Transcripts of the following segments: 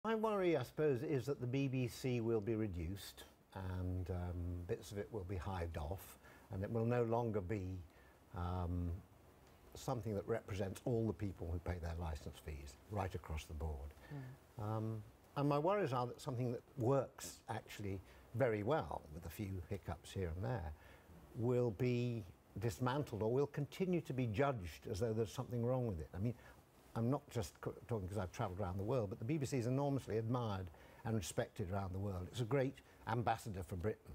My worry, I suppose, is that the BBC will be reduced and bits of it will be hived off, and it will no longer be something that represents all the people who pay their licence fees right across the board. And my worries are that something that works actually very well, with a few hiccups here and there, will be dismantled or will continue to be judged as though there's something wrong with it. I mean, I'm not just talking because I've travelled around the world, but the BBC is enormously admired and respected around the world. It's a great ambassador for Britain.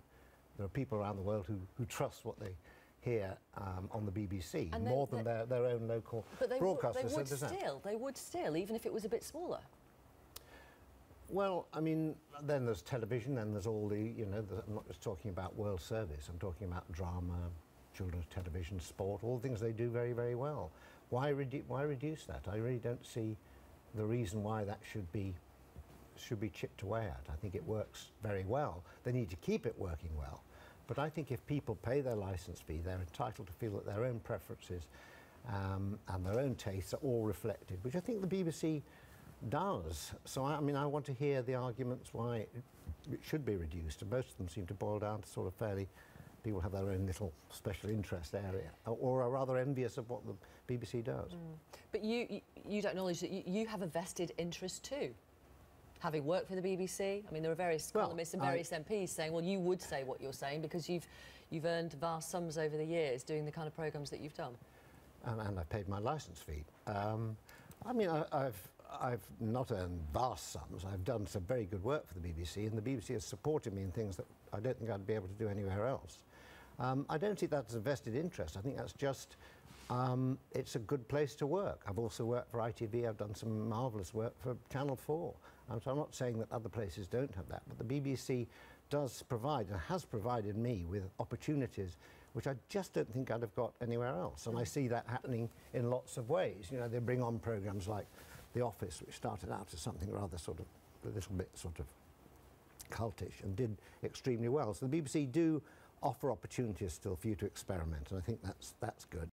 There are people around the world who trust what they hear on the BBC and more than their own local broadcasters. They would still, even if it was a bit smaller. Well, I mean, then there's television, and there's all the, you know, I'm not just talking about World Service, I'm talking about drama, children's television, sport, all the things they do very, very well. Why reduce that? I really don't see the reason why that should be chipped away at. I think it works very well. They need to keep it working well. But I think if people pay their licence fee, they're entitled to feel that their own preferences and their own tastes are all reflected, which I think the BBC does. So, I mean, I want to hear the arguments why it should be reduced, and most of them seem to boil down to sort of fairly, people have their own little special interest area, or are rather envious of what the BBC does. But you don't acknowledge that you have a vested interest too, having worked for the BBC. I mean, there are various columnists and various MPs saying, well, you would say what you're saying because you've earned vast sums over the years doing the kind of programmes that you've done. And I've paid my licence fee. I mean, I've not earned vast sums. I've done some very good work for the BBC, and the BBC has supported me in things that I don't think I'd be able to do anywhere else. I don't see that as a vested interest. I think that's just, it's a good place to work. I've also worked for ITV. I've done some marvellous work for Channel 4. So I'm not saying that other places don't have that, but the BBC does provide, and has provided me with opportunities which I just don't think I'd have got anywhere else. And I see that happening in lots of ways. You know, they bring on programmes like The Office, which started out as something rather sort of, a little bit sort of cultish, and did extremely well. So the BBC do offer opportunities still for you to experiment, and I think that's good.